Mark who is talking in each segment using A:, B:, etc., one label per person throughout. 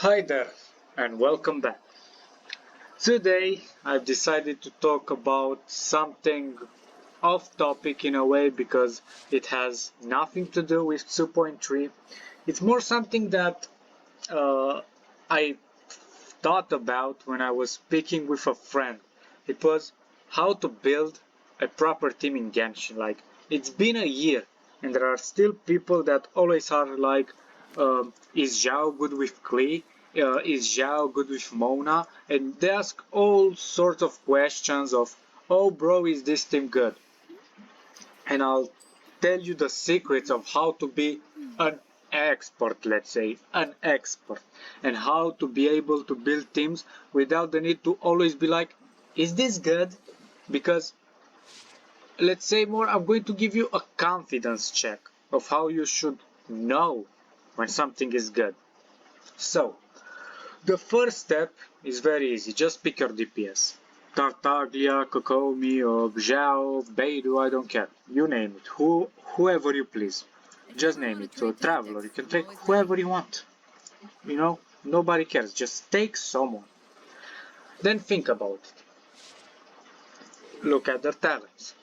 A: Hi there and welcome back. Today I've decided to talk about something off topic in a way because it has nothing to do with 2.3. It's more something that I thought about when I was speaking with a friend. It was how to build a proper team in Genshin. Like, it's been a year and there are still people that always are like, is Zhao good with Klee? Is Zhao good with Mona? And they ask all sorts of questions of, oh bro, is this team good? And I'll tell you the secrets of how to be an expert, let's say, an expert, and how to be able to build teams without the need to always be like, is this good? Because, let's say more, I'm going to give you a confidence check of how you should know when something is good. So, the first step is very easy, just pick your DPS. Tartaglia, Kokomi, or Xiao, Beidou, I don't care. You name it. Whoever you please. Just name it. So Traveler, you can take whoever you want. You know, nobody cares. Just take someone. Then think about it. Look at their talents.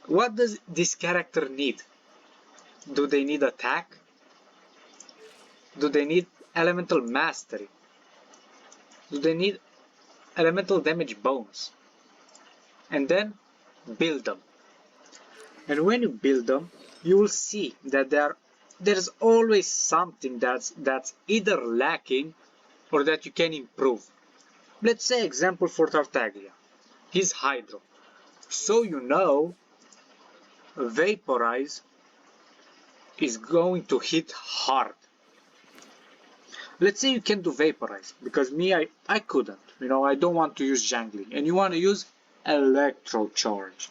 A: What does this character need? Do they need attack? Do they need elemental mastery? Do they need elemental damage bonus? And then build them. And when you build them, you will see that there's always something that's either lacking or that you can improve. Let's say example for Tartaglia. He's Hydro. So you know Vaporize is going to hit hard. Let's say you can do Vaporize, because me, I couldn't. You know, I don't want to use jungling. And you want to use Electro Charge.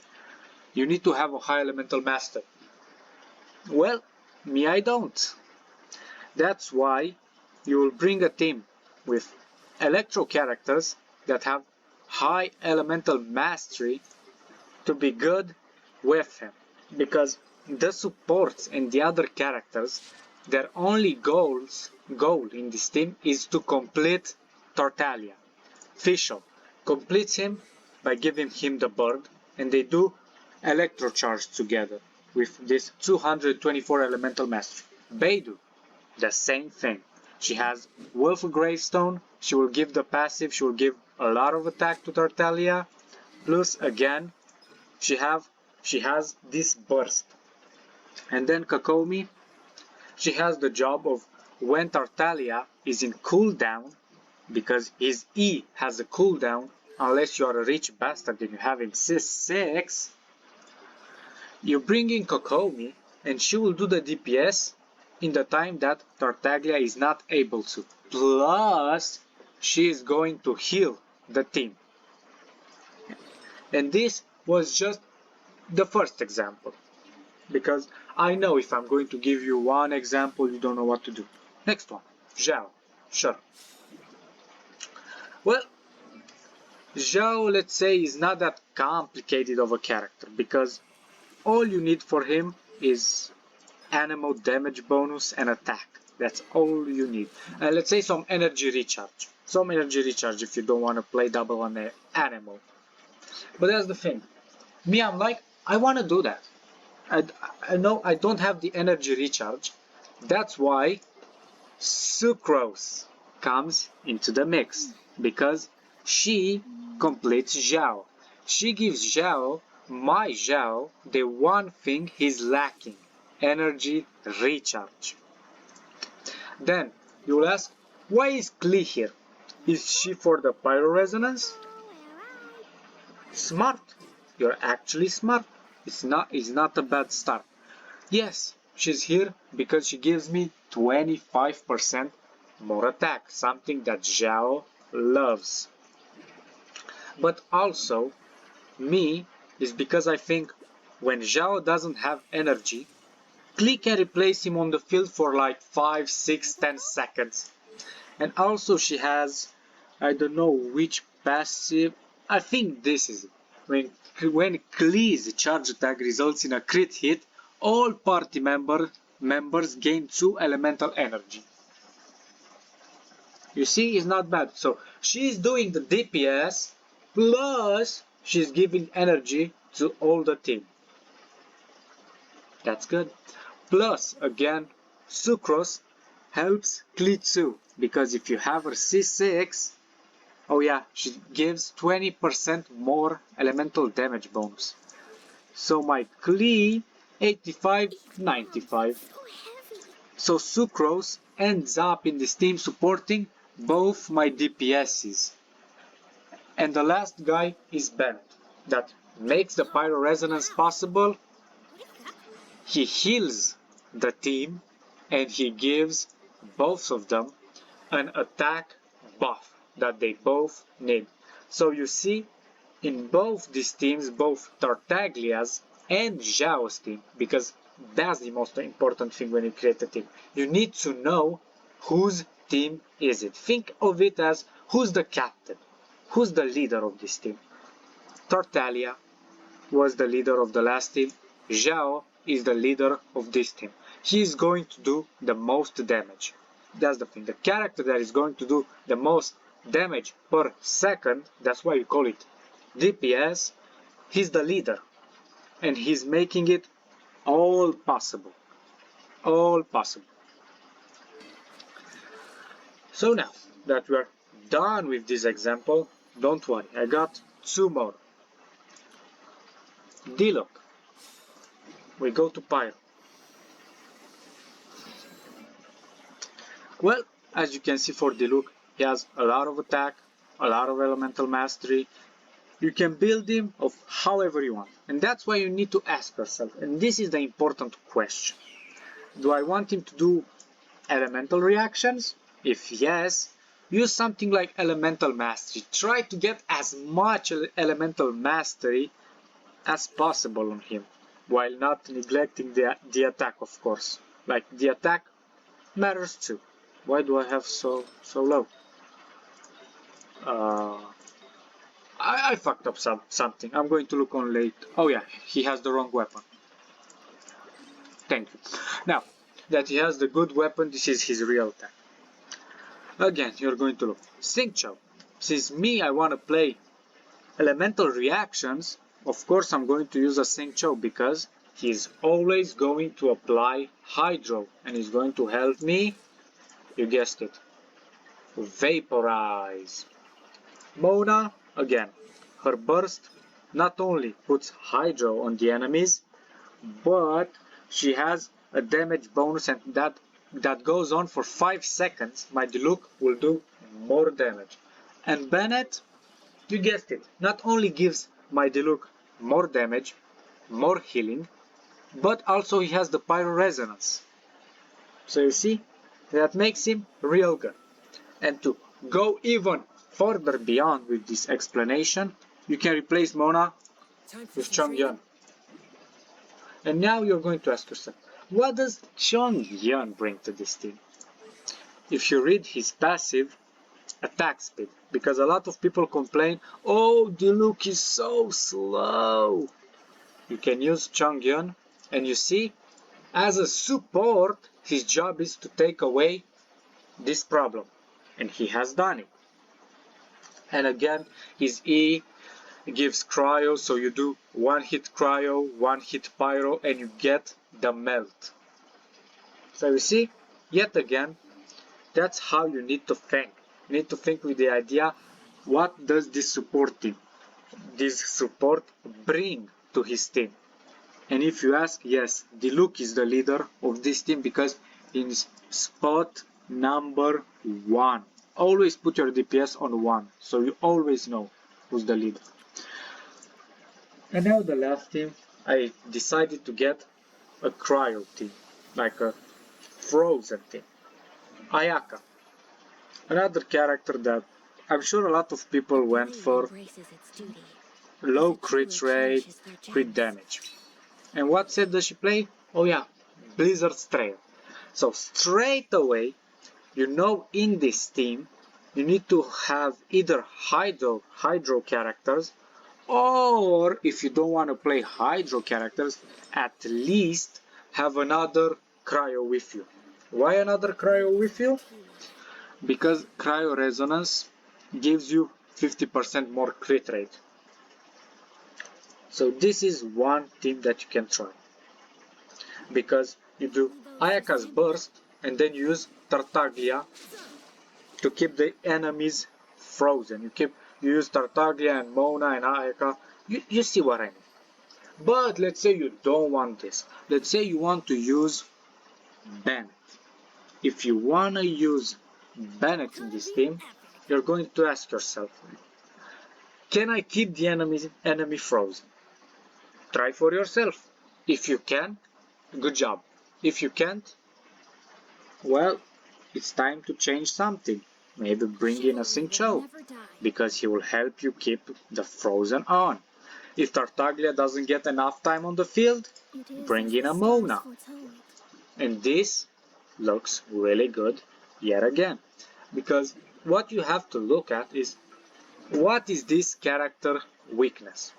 A: You need to have a high elemental master. Well, me, I don't. That's why you will bring a team with electro characters that have high elemental mastery to be good with him. Because the supports and the other characters, their only goal in this team is to complete Tartaglia. Fischl completes him by giving him the bird, and they do electro charge together with this 224 elemental mastery. Beidou, the same thing. She has Wolf Gravestone, she will give the passive, she will give a lot of attack to Tartaglia, plus again, she has this burst. And then Kokomi, she has the job of when Tartaglia is in cooldown, because his E has a cooldown, unless you are a rich bastard and you have him 6, you bring in Kokomi and she will do the DPS in the time that Tartaglia is not able to. Plus, she is going to heal the team. And this was just the first example. Because I know if I'm going to give you one example, you don't know what to do. Next one, Zhao. Sure. Well, Zhao, let's say, is not that complicated of a character, because all you need for him is animal damage bonus and attack. That's all you need. And let's say some energy recharge. Some energy recharge if you don't want to play double on an animal. But that's the thing. Me, I'm like, I want to do that. I know I don't have the energy recharge. That's why Sucrose comes into the mix. Because she completes Zhao. She gives Zhao, my Zhao, the one thing he's lacking. Energy recharge. Then you will ask, why is Klee here? Is she for the pyro resonance? Smart. You're actually smart. It's not a bad start. Yes, she's here because she gives me 25% more attack, something that Zhao loves. But also, me is because I think when Zhao doesn't have energy, Klee can replace him on the field for like 5, 6, 10 seconds. And also she has, I don't know which passive, I think this is it. When Klee's charge attack results in a crit hit, all party members gain 2 elemental energy. You see, it's not bad. So she's doing the DPS plus she's giving energy to all the team. That's good. Plus, again, Sucrose helps Klitsu, because if you have her C6, oh yeah, she gives 20% more elemental damage bonus. So my Klee 85, 95. So Sucrose ends up in this team supporting both my DPSs. And the last guy is Bennett, that makes the Pyro Resonance possible. He heals the team and he gives both of them an attack buff that they both need. So you see, in both these teams, both Tartaglia's and Zhao's team, because that's the most important thing when you create a team. You need to know whose team is it. Think of it as who's the captain, who's the leader of this team. Tartaglia was the leader of the last team. Zhao is the leader of this team. He is going to do the most damage. That's the thing. The character that is going to do the most damage per second, that's why you call it DPS, he's the leader. And he's making it all possible. All possible. So now that we are done with this example, don't worry, I got two more. Diluc. We go to Pyro. Well, as you can see for Diluc, he has a lot of attack, a lot of elemental mastery. You can build him of however you want. And that's why you need to ask yourself, and this is the important question. Do I want him to do elemental reactions? If yes, use something like elemental mastery. Try to get as much elemental mastery as possible on him, while not neglecting the attack, of course. Like, the attack matters too. Why do I have so low? I fucked up something. I'm going to look on late. Oh yeah, he has the wrong weapon. Thank you. Now that he has the good weapon, this is his real attack. Again, you're going to look. Xingqiu. Since I want to play elemental reactions, of course I'm going to use a Xingqiu because he's always going to apply Hydro and he's going to help me, you guessed it, vaporize. Mona, again, her burst not only puts Hydro on the enemies, but she has a damage bonus, and that goes on for 5 seconds. My Diluc will do more damage. And Bennett, you guessed it, not only gives my Diluc more damage, more healing, but also he has the Pyro Resonance. So you see, that makes him real good. And to go even further beyond with this explanation, you can replace Mona with Chongyun. And now you're going to ask yourself, what does Chongyun bring to this team? If you read his passive, attack speed, because a lot of people complain, oh, Diluc is so slow. You can use Chongyun, and you see, as a support, his job is to take away this problem, and he has done it. And again, his E gives cryo, so you do 1 hit cryo, 1 hit pyro, and you get the melt. So you see, yet again, that's how you need to think. You need to think with the idea, what does this support bring to his team? And if you ask, yes, Diluc is the leader of this team because he's spot number 1. Always put your DPS on 1, so you always know who's the leader. And now the last team, I decided to get a cryo team, like a frozen team. Ayaka, another character that I'm sure a lot of people went for low crit rate, crit damage. And what set does she play? Oh yeah, Blizzard's Trail. So straight away, you know, in this team, you need to have either Hydro characters, or if you don't want to play Hydro characters, at least have another cryo with you. Why another cryo with you? because cryo resonance gives you 50% more crit rate. So this is one team that you can try, because you do Ayaka's burst and then you use Tartaglia to keep the enemies frozen. You use Tartaglia and Mona and Ayaka. You see what I mean. But let's say you don't want this. Let's say you want to use Bennett. If you wanna use Bennett in this team, you're going to ask yourself, can I keep the enemy frozen? Try for yourself. If you can, good job. If you can't, well, it's time to change something. Maybe bring in a Xingqiu, because he will help you keep the frozen on. If Tartaglia doesn't get enough time on the field, bring in a Mona. And this looks really good yet again. Because what you have to look at is, what is this character weakness?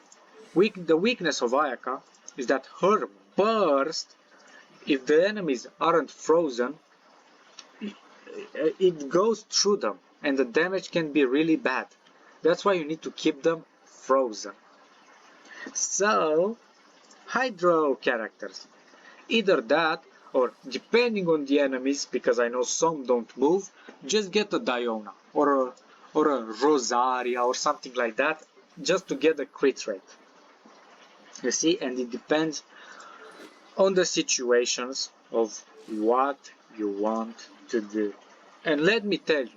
A: The weakness of Ayaka is that her burst, if the enemies aren't frozen, it goes through them and the damage can be really bad. That's why you need to keep them frozen. So, Hydro characters. Either that, or depending on the enemies, because I know some don't move, just get a Diona or a Rosaria or something like that, just to get a crit rate. You see, and it depends on the situations of what you want to do. And let me tell you,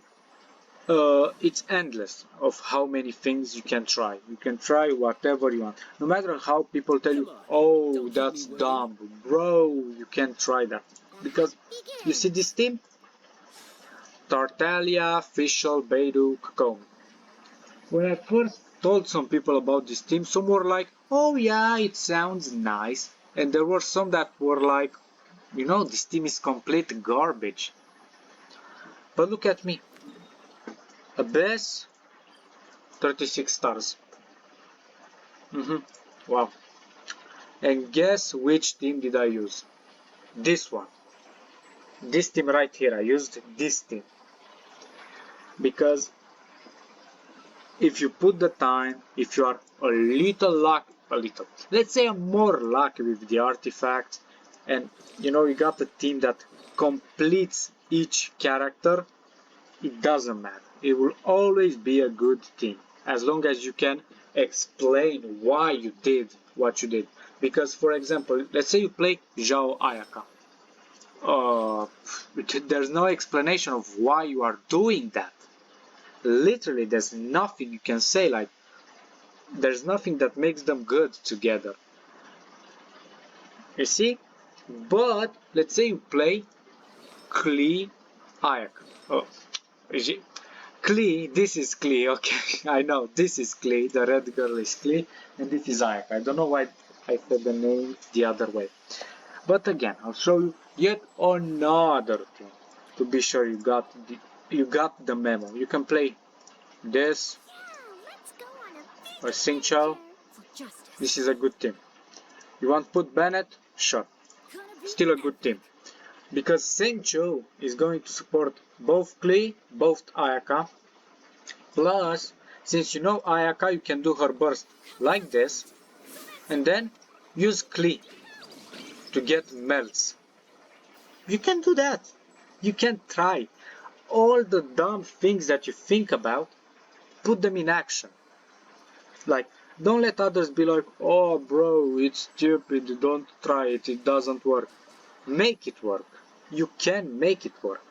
A: it's endless of how many things you can try. You can try whatever you want. No matter how people tell you, oh, that's dumb. Bro, you can't try that. Because, you see this team? Tartaglia, Fischl, Beidou, Kokomi. When I first told some people about this team, some were like, oh yeah, it sounds nice. And there were some that were like, you know, this team is complete garbage. But look at me. Abyss, 36 stars. Wow. And guess which team did I use? This one. This team right here. I used this team. Because if you put the time, if you are a little lucky, let's say I'm more lucky with the artifacts, and you know, you got a team that completes each character, it doesn't matter. It will always be a good team, as long as you can explain why you did what you did. Because, for example, let's say you play Zhao Ayaka. There's no explanation of why you are doing that. Literally, there's nothing you can say, like, there's nothing that makes them good together. You see? But, let's say you play Klee Ayaka. Oh, Klee, this is Klee, okay, I know, this is Klee, the red girl is Klee, and this is Ayaka. I don't know why I said the name the other way. But again, I'll show you yet another thing, to be sure you got the memo. You can play this, or Xingqiu. This is a good team. You want to put Bennett? Sure. Still a good team. Because Xingqiu is going to support both Klee, both Ayaka. Plus, since you know Ayaka, you can do her burst like this. And then use Klee to get melts. You can do that. You can try. All the dumb things that you think about, put them in action. Like, don't let others be like, oh bro, it's stupid, don't try it, it doesn't work. Make it work. You can make it work.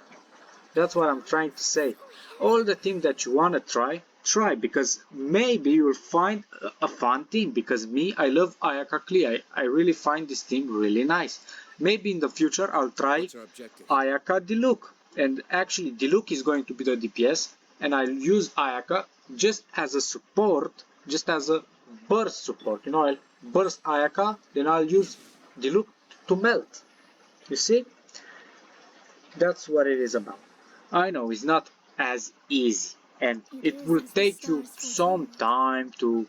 A: That's what I'm trying to say. All the things that you want to try, because maybe you'll find a fun team. Because me, I love Ayaka Klee. I really find this team really nice. Maybe in the future I'll try Ayaka Diluc. And actually Diluc is going to be the DPS, and I'll use Ayaka just as a support, just as a burst support. You know, I'll burst Ayaka, then I'll use Diluc to melt. You see? That's what it is about. I know it's not as easy, and it will take you some time to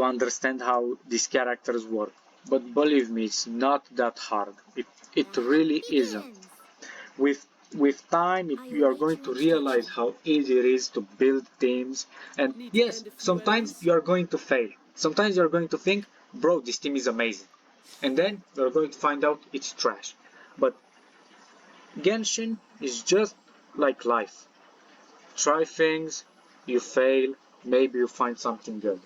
A: understand how these characters work. But believe me, it's not that hard. It really isn't. With with time you are going to realize how easy it is to build teams. And yes, sometimes you are going to fail. Sometimes you are going to think, bro, this team is amazing. And then you are going to find out it's trash. But Genshin is just like life. Try things, you fail, maybe you find something good.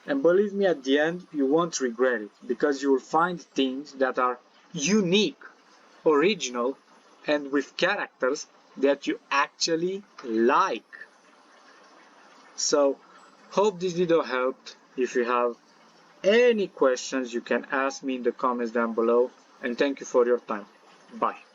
A: And believe me, at the end, you won't regret it, because you will find things that are unique, original, and with characters that you actually like. So, hope this video helped. If you have any questions, you can ask me in the comments down below. And thank you for your time. Bye.